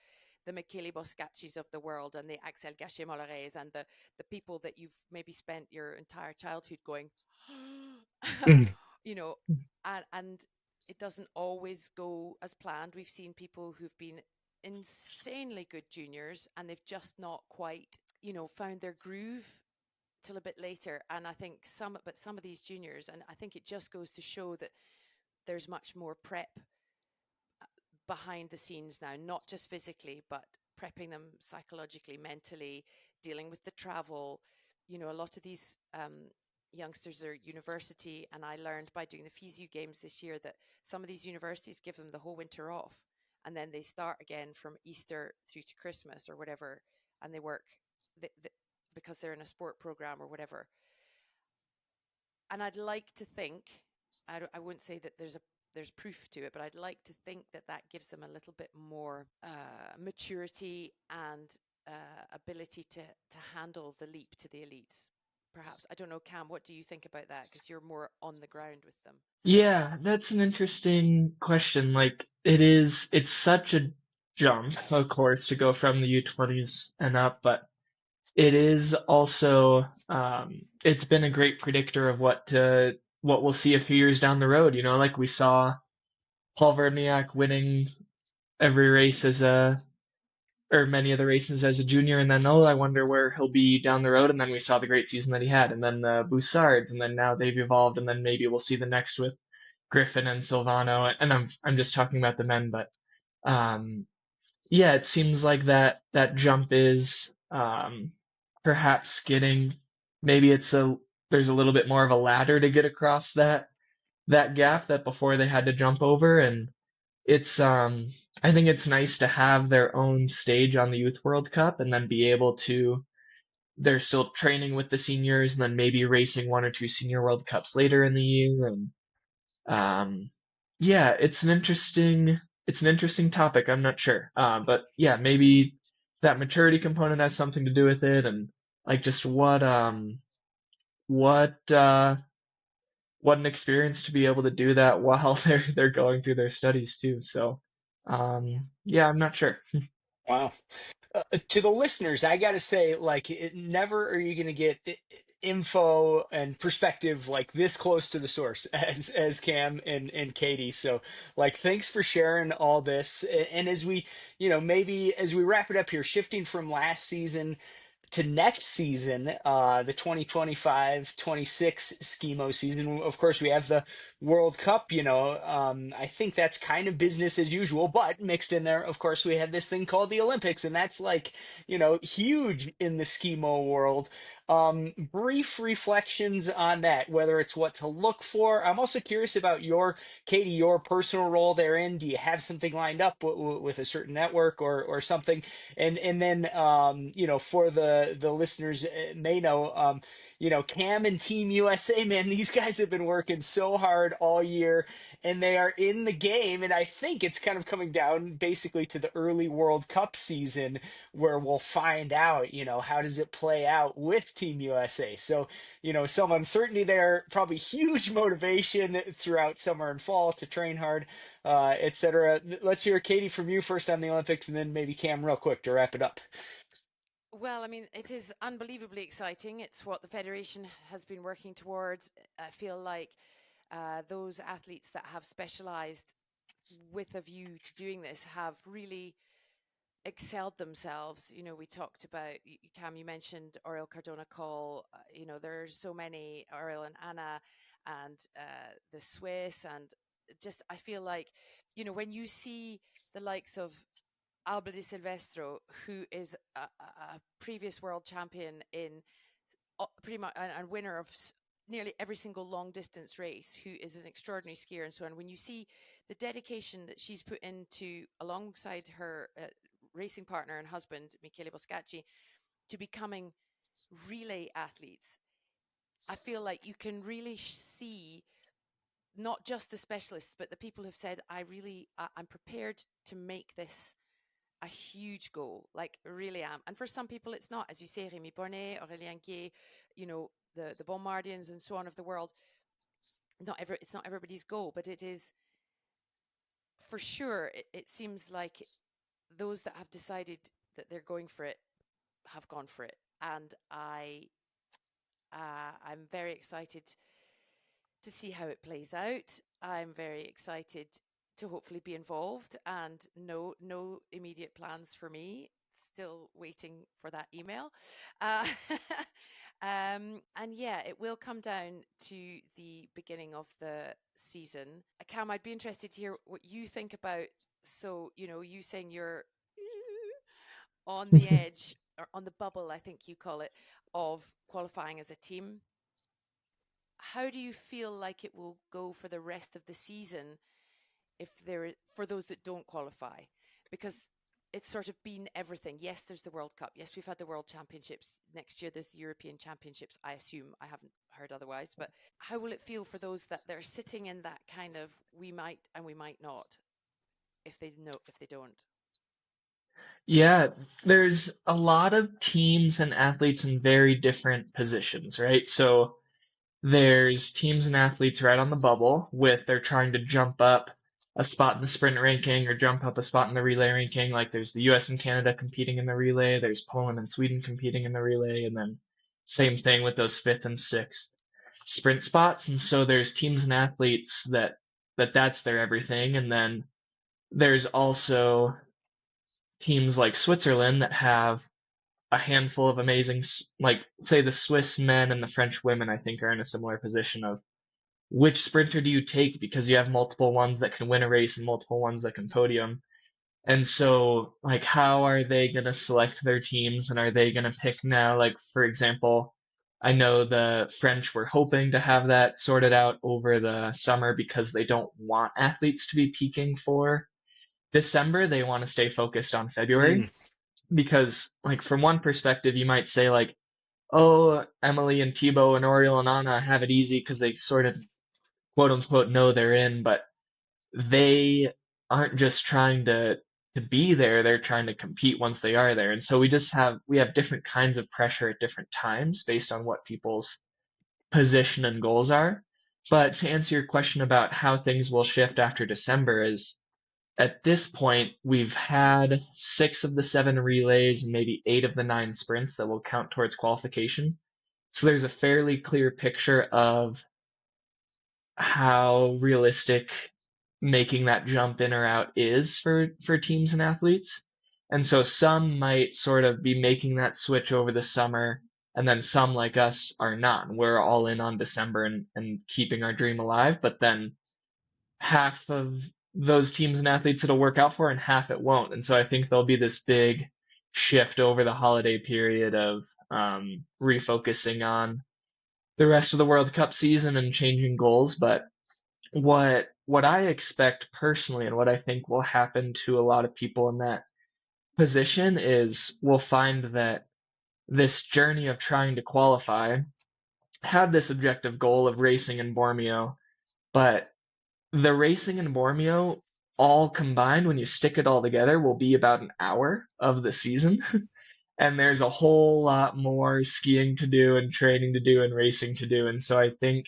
the Michele Boscaccis of the world and the Axel Gachet-Mollares and the people that you've maybe spent your entire childhood going, Mm. you know, and it doesn't always go as planned. We've seen people who've been insanely good juniors and they've just not quite, found their groove till a bit later. And I think some of these juniors, and I think it just goes to show that there's much more prep behind the scenes now, not just physically, but prepping them psychologically, mentally, dealing with the travel. A lot of these youngsters are university, and I learned by doing the FISU games this year that some of these universities give them the whole winter off, and then they start again from Easter through to Christmas or whatever, and they work because they're in a sport program or whatever. And I'd like to think, I wouldn't say that there's proof to it, but I'd like to think that that gives them a little bit more maturity and ability to handle the leap to the elites. Perhaps. I don't know, Cam, what do you think about that? Because you're more on the ground with them. Yeah, that's an interesting question. Like it's such a jump, of course, to go from the U20s and up, but it is also it's been a great predictor of what we'll see a few years down the road. Like we saw Paul Verniak winning every race or many of the races as a junior, and then I wonder where he'll be down the road. And then we saw the great season that he had, and then the Boussards, and then now they've evolved, and then maybe we'll see the next with Griffin and Silvano. And I'm just talking about the men, but um, yeah, it seems like that jump is perhaps getting maybe there's a little bit more of a ladder to get across that gap that before they had to jump over. And it's I think it's nice to have their own stage on the Youth World Cup and then be able to they're still training with the seniors and then maybe racing one or two senior World Cups later in the year. And um yeah, it's an interesting topic. I'm not sure. But yeah, maybe that maturity component has something to do with it, and like just what what an experience to be able to do that while they're going through their studies too. So Yeah. yeah, I'm not sure. Wow. To the listeners, I got to say, like, never are you going to get info and perspective like this close to the source as Cam and Katie. So, like, thanks for sharing all this. And as we, maybe as we wrap it up here, shifting from last season to next season, the 2025-26 Skimo season. Of course, we have the World Cup, I think that's kind of business as usual, but mixed in there, of course, we have this thing called the Olympics, and that's like, huge in the Skimo world. Brief reflections on that, whether it's what to look for. I'm also curious about Katie, your personal role therein. Do you have something lined up with a certain network or something? And then for the listeners may know, Cam and Team USA, man, these guys have been working so hard all year, and they are in the game. And I think it's kind of coming down basically to the early World Cup season where we'll find out, how does it play out with Team USA. So, some uncertainty there, probably huge motivation throughout summer and fall to train hard, etc. Let's hear, Katie, from you first on the Olympics, and then maybe Cam real quick to wrap it up. Well, I mean, it is unbelievably exciting. It's what the Federation has been working towards. I feel like those athletes that have specialized with a view to doing this have really excelled themselves. We talked about, Cam, you mentioned Oriel Cardona Call. There's so many, Oriel and Anna, and the Swiss. And just, I feel like, when you see the likes of Alba Di Silvestro, who is a previous world champion in pretty much and winner of nearly every single long distance race, who is an extraordinary skier and so on. When you see the dedication that she's put into alongside her racing partner and husband, Michele Boscacci, to becoming relay athletes, I feel like you can really see not just the specialists, but the people who've said, I'm prepared to make this a huge goal, like really am. And for some people, it's not, as you say, Rémi Bonnet, Aurélien Guay, the Bombardians and so on of the world. It's not everybody's goal, but it is for sure. It seems like those that have decided that they're going for it have gone for it, and I'm very excited to see how it plays out. I'm very excited to hopefully be involved, and no immediate plans for me. still waiting for that email. Uh, and yeah, it will come down to the beginning of the season. Cam, I'd be interested to hear what you think about. So, you saying you're on the edge or on the bubble, I think you call it, of qualifying as a team. How do you feel like it will go for the rest of the season if there for those that don't qualify? Because it's sort of been everything. Yes, there's the World Cup. Yes, we've had the World Championships. Next year there's the European Championships. I assume, I haven't heard otherwise, but how will it feel for those that they're sitting in that kind of we might and we might not if they don't? Yeah, there's a lot of teams and athletes in very different positions, right? So there's teams and athletes right on the bubble with they're trying to jump up a spot in the sprint ranking or jump up a spot in the relay ranking. Like there's the US and Canada competing in the relay, there's Poland and Sweden competing in the relay, and then same thing with those fifth and sixth sprint spots. And so there's teams and athletes that's their everything. And then there's also teams like Switzerland that have a handful of amazing, like say the Swiss men and the French women, I think are in a similar position of which sprinter do you take because you have multiple ones that can win a race and multiple ones that can podium. And so, like, how are they going to select their teams and are they going to pick now? Like, for example, I know the French were hoping to have that sorted out over the summer because they don't want athletes to be peaking for December. They want to stay focused on Mm. February because, like, from one perspective, you might say, like, oh, Emily and Thibaut and Oriel and Anna have it easy because they sort of quote unquote know they're in, but they aren't just trying to be there, they're trying to compete once they are there. And so we have different kinds of pressure at different times based on what people's position and goals are. But to answer your question about how things will shift after December is at this point we've had 6 of the 7 relays and maybe 8 of the 9 sprints that will count towards qualification. So there's a fairly clear picture of how realistic making that jump in or out is for teams and athletes. And so some might sort of be making that switch over the summer, and then some like us are not. We're all in on December and keeping our dream alive, but then half of those teams and athletes it'll work out for and half it won't. And so I think there'll be this big shift over the holiday period of refocusing on the rest of the World Cup season and changing goals. But what I expect personally and what I think will happen to a lot of people in that position is we'll find that this journey of trying to qualify had this objective goal of racing in Bormio, but the racing in Bormio all combined, when you stick it all together, will be about an hour of the season. And there's a whole lot more skiing to do and training to do and racing to do. And so I think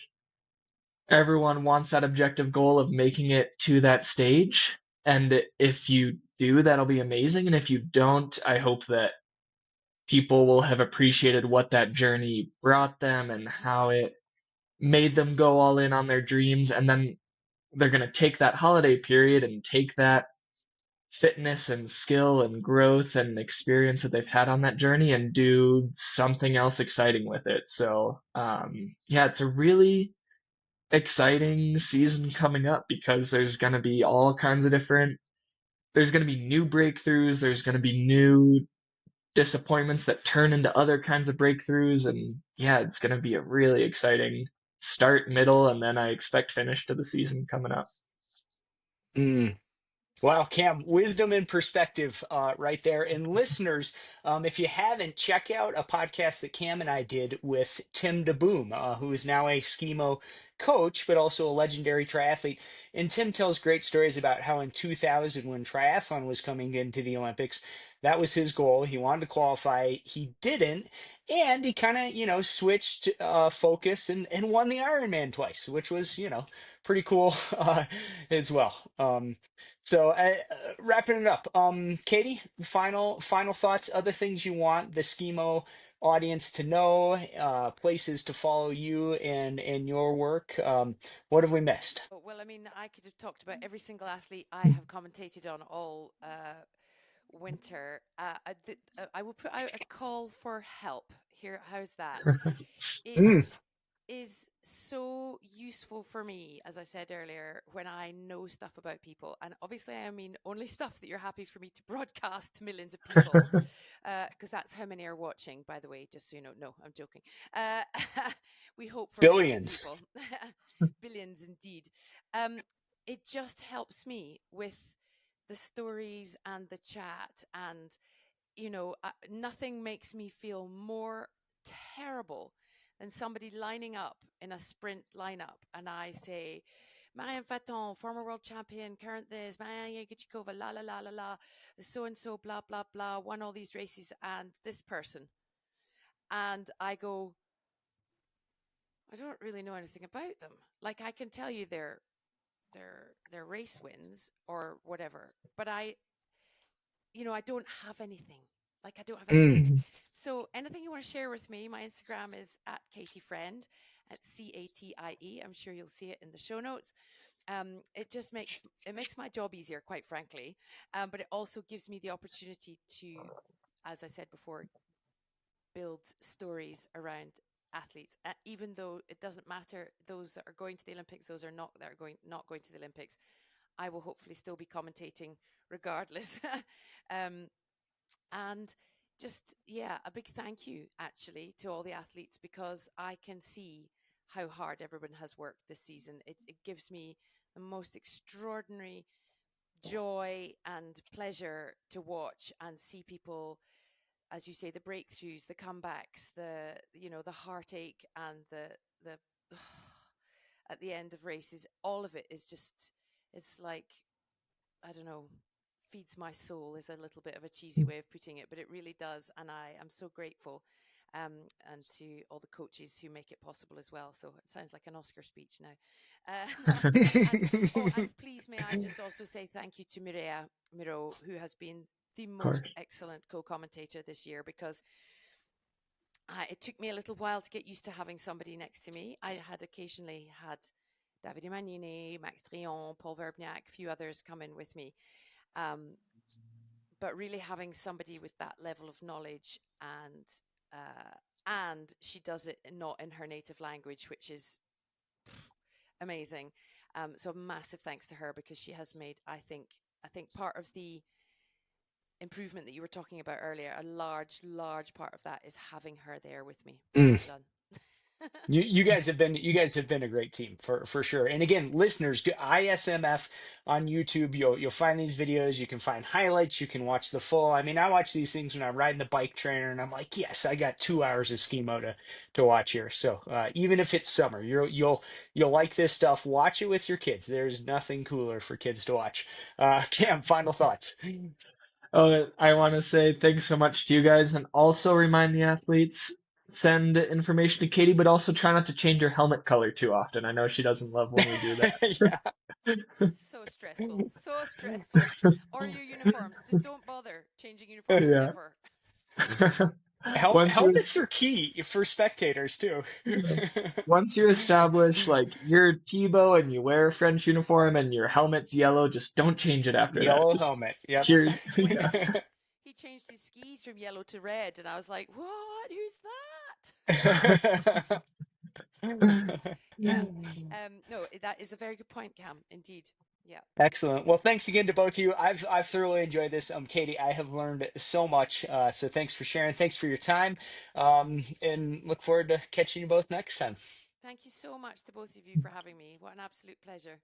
everyone wants that objective goal of making it to that stage. And if you do, that'll be amazing. And if you don't, I hope that people will have appreciated what that journey brought them and how it made them go all in on their dreams. And then they're going to take that holiday period and take that fitness and skill and growth and experience that they've had on that journey and do something else exciting with it. So, yeah, it's a really exciting season coming up because there's going to be all kinds of there's going to be new breakthroughs, there's going to be new disappointments that turn into other kinds of breakthroughs, and yeah, it's going to be a really exciting start, middle, and then I expect finish to the season coming up. Mm. Wow, Cam, wisdom and perspective right there. And listeners, if you haven't, check out a podcast that Cam and I did with Tim DeBoom, who is now a Skimo coach, but also a legendary triathlete. And Tim tells great stories about how in 2000, when triathlon was coming into the Olympics, that was his goal. He wanted to qualify. He didn't. And he kind of, switched focus and won the Ironman twice, which was, pretty cool as well. So, wrapping it up, Catie, final thoughts, other things you want the Schemo audience to know, places to follow you and your work. What have we missed? Well, I mean, I could have talked about every single athlete I have commentated on all winter, I will put out a call for help. Here, how's that? It Mm, is so useful for me, as I said earlier, when I know stuff about people. And obviously, I mean only stuff that you're happy for me to broadcast to millions of people, because that's how many are watching, by the way, just so you know. No, I'm joking. Uh, we hope for millions of billions. people, billions indeed. Um, it just helps me with the stories and the chat and nothing makes me feel more terrible than somebody lining up in a sprint lineup and I say, Marianne Faton, former world champion, current this, Marianne Yaguchikova, la la la la la, so and so, blah blah blah, won all these races, and this person, and I go, I don't really know anything about them. Like I can tell you their race wins or whatever, but I don't have anything. Like I don't have anything. Mm. Mhm. So anything you want to share with me, my Instagram is at Catie Friend, at CATIE. I'm sure you'll see it in the show notes. It makes my job easier, quite frankly. But it also gives me the opportunity to, as I said before, build stories around athletes. Even though it doesn't matter, those that are going to the Olympics, those are not that are going not going to the Olympics. I will hopefully still be commentating regardless. um, and just, yeah, a big thank you actually to all the athletes because I can see how hard everyone has worked this season. It gives me the most extraordinary joy and pleasure to watch and see people, as you say, the breakthroughs, the comebacks, the heartache and the at the end of races. All of it is just, it's like, I don't know, feeds my soul is a little bit of a cheesy way of putting it, but it really does. And I am so grateful. And to all the coaches who make it possible as well. So it sounds like an Oscar speech now. And and please, may I just also say thank you to Mireia Miro, who has been the Of course. most excellent co-commentator this year because it took me a little while to get used to having somebody next to me. I had occasionally had David Emagnini, Max Trion, Paul Verbniak, a few others come in with me. Um, but really having somebody with that level of knowledge and she does it not in her native language, which is amazing. So massive thanks to her because she has made, I think part of the improvement that you were talking about earlier, a large part of that is having her there with me. Mm. I'm done. You guys have been a great team for sure. And again, listeners, ISMF on YouTube. You'll find these videos. You can find highlights. You can watch the full. I mean, I watch these things when I'm riding the bike trainer, and I'm like, yes, I got 2 hours of Skimo to watch here. So even if it's summer, you'll like this stuff. Watch it with your kids. There's nothing cooler for kids to watch. Cam, final thoughts. Oh, I want to say thanks so much to you guys, and also remind the athletes send information to Katie, but also try not to change her helmet color too often. I know she doesn't love when we do Yeah. So stressful, so stressful. Or your uniforms, just don't bother changing uniforms that. ever. Yeah. Once you Helmets are key for spectators too. once you establish like you're Tebow and you wear a French uniform and your helmet's yellow, just don't change it after that. Yellow Just helmet. Yep. cheers. Well, Yeah. he changed his skis from yellow to red, and I was like, "What? Who's that?" Yeah. No, that is a very good point, Cam. Indeed. Yeah. Excellent. Well, thanks again to both of you. I've thoroughly enjoyed this. Katie, I have learned so much. So thanks for sharing. Thanks for your time. And look forward to catching you both next time. Thank you so much to both of you for having me. What an absolute pleasure.